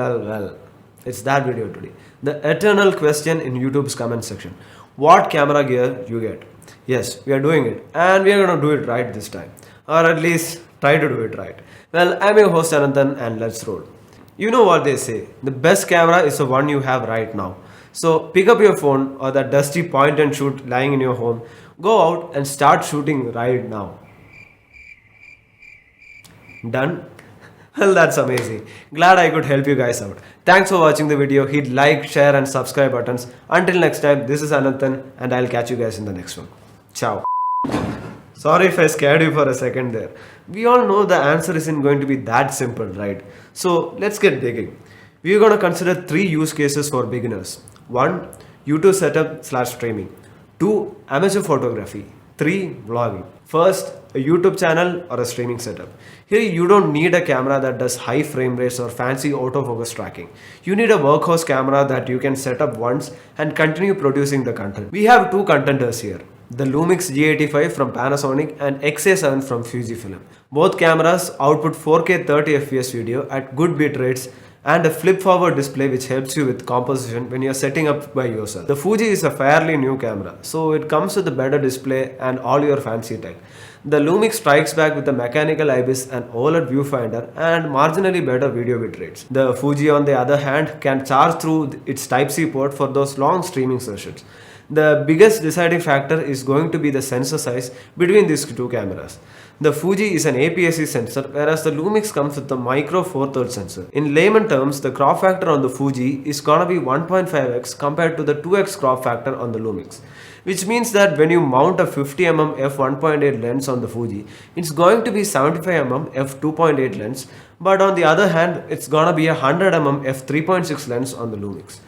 Well, it's that video today. The eternal question in YouTube's comment section. What camera gear you get? Yes, we are doing it. And we are going to do it right this time. Or at least try to do it right. Well, I'm your host Ananthan and let's roll. You know what they say. The best camera is the one you have right now. So pick up your phone or that dusty point and shoot lying in your home. Go out and start shooting right now. Done? Well, that's amazing. Glad I could help you guys out. Thanks for watching the video. Hit like, share, and subscribe buttons. Until next time, this is Ananthan, and I'll catch you guys in the next one. Ciao. Sorry if I scared you for a second there. We all know the answer isn't going to be that simple, right? So let's get digging. We're going to consider three use cases for beginners. 1. YouTube setup slash streaming. 2. Amateur photography. 3. Vlogging. First, a YouTube channel or a streaming setup. Here you don't need a camera that does high frame rates or fancy autofocus tracking. You need a workhorse camera that you can set up once and continue producing the content. We have two contenders here. The Lumix G85 from Panasonic and XA7 from Fujifilm. Both cameras output 4K 30fps video at good bit rates and a flip forward display which helps you with composition when you're setting up by yourself. The Fuji is a fairly new camera, so it comes with a better display and all your fancy tech. The Lumix strikes back with a mechanical IBIS and OLED viewfinder and marginally better video bit rates. The Fuji on the other hand can charge through its Type-C port for those long streaming sessions. The biggest deciding factor is going to be the sensor size between these two cameras. The Fuji is an APS-C sensor whereas the Lumix comes with a micro four thirds sensor. In layman terms, the crop factor on the Fuji is gonna be 1.5x compared to the 2x crop factor on the Lumix. Which means that when you mount a 50mm f1.8 lens on the Fuji, it's going to be 75mm f2.8 lens, but on the other hand, it's gonna be a 100mm f3.6 lens on the Lumix.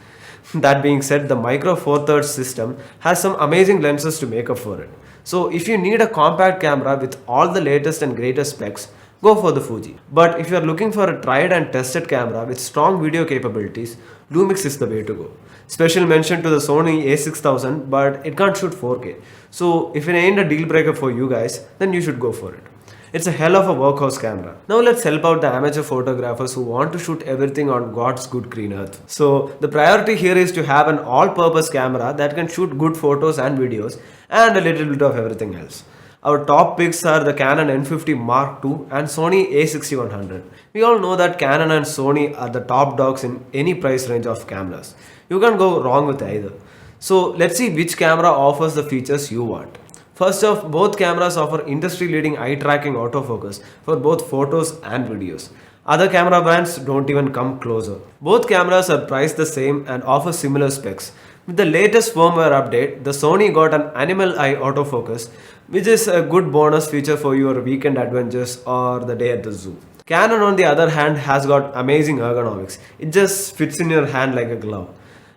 That being said, the Micro Four Thirds system has some amazing lenses to make up for it. So if you need a compact camera with all the latest and greatest specs, go for the Fuji. But if you are looking for a tried and tested camera with strong video capabilities, Lumix is the way to go. Special mention to the Sony a6000, but it can't shoot 4K. So if it ain't a deal breaker for you guys, then you should go for it. It's a hell of a workhorse camera. Now let's help out the amateur photographers who want to shoot everything on God's good green earth. So the priority here is to have an all-purpose camera that can shoot good photos and videos and a little bit of everything else. Our top picks are the Canon N50 Mark II and Sony a6100. We all know that Canon and Sony are the top dogs in any price range of cameras. You can't go wrong with either. So let's see which camera offers the features you want. First off, both cameras offer industry-leading eye-tracking autofocus for both photos and videos. Other camera brands don't even come closer. Both cameras are priced the same and offer similar specs. With the latest firmware update, the Sony got an animal eye autofocus, which is a good bonus feature for your weekend adventures or the day at the zoo. Canon on the other hand has got amazing ergonomics. It just fits in your hand like a glove.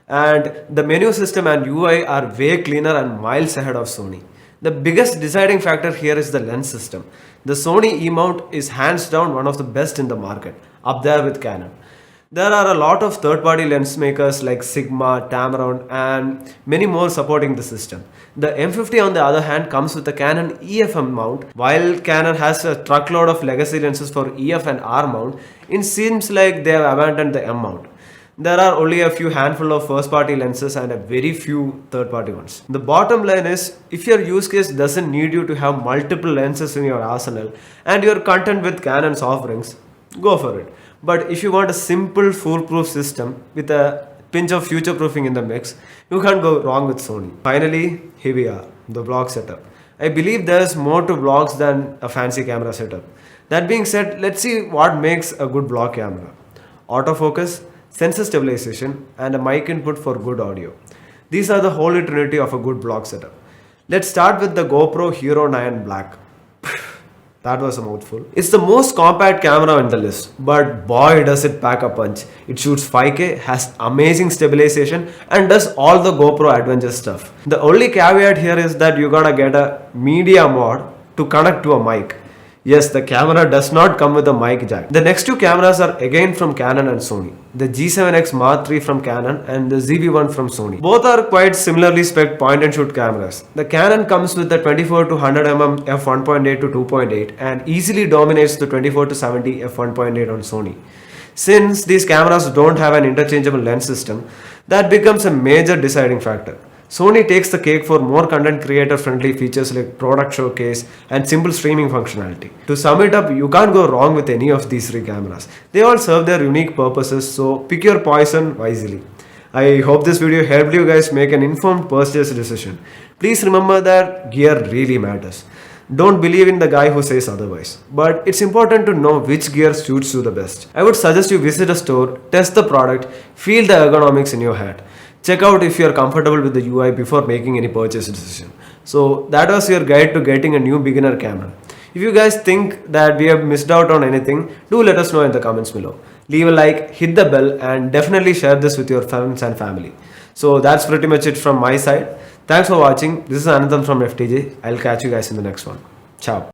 And the menu system and UI are way cleaner and miles ahead of Sony. The biggest deciding factor here is the lens system. The Sony E-mount is hands down one of the best in the market, up there with Canon. There are a lot of third-party lens makers like Sigma, Tamron and many more supporting the system. The M50 on the other hand comes with a Canon EF-M mount. While Canon has a truckload of legacy lenses for EF and R mount, it seems like they have abandoned the M mount. There are only a few handful of first-party lenses and a very few third-party ones. The bottom line is, if your use case doesn't need you to have multiple lenses in your arsenal and you're content with Canon's offerings, go for it. But if you want a simple foolproof system with a pinch of future-proofing in the mix, you can't go wrong with Sony. Finally, here we are, the vlog setup. I believe there's more to vlogs than a fancy camera setup. That being said, let's see what makes a good vlog camera. Autofocus, sensor stabilization, and a mic input for good audio. These are the holy trinity of a good vlog setup. Let's start with the GoPro Hero 9 Black. That was a mouthful. It's the most compact camera on the list, but boy does it pack a punch. It shoots 5K, has amazing stabilization, and does all the GoPro adventure stuff. The only caveat here is that you gotta get a media mod to connect to a mic. Yes, the camera does not come with a mic jack. The next two cameras are again from Canon and Sony. The G7X Mark III from Canon and the ZV-1 from Sony. Both are quite similarly spec'd point and shoot cameras. The Canon comes with the 24 to 100mm f1.8 to 2.8 and easily dominates the 24 to 70 f1.8 on Sony. Since these cameras don't have an interchangeable lens system, that becomes a major deciding factor. Sony takes the cake for more content creator friendly features like product showcase and simple streaming functionality. To sum it up, you can't go wrong with any of these three cameras. They all serve their unique purposes, so pick your poison wisely. I hope this video helped you guys make an informed purchase decision. Please remember that gear really matters. Don't believe in the guy who says otherwise. But it's important to know which gear suits you the best. I would suggest you visit a store, test the product, feel the ergonomics in your hand. Check out if you are comfortable with the UI before making any purchase decision. So that was your guide to getting a new beginner camera. If you guys think that we have missed out on anything, do let us know in the comments below. Leave a like, hit the bell, and definitely share this with your friends and family. So that's pretty much it from my side. Thanks for watching. This is Anandan from FTJ. I'll catch you guys in the next one. Ciao.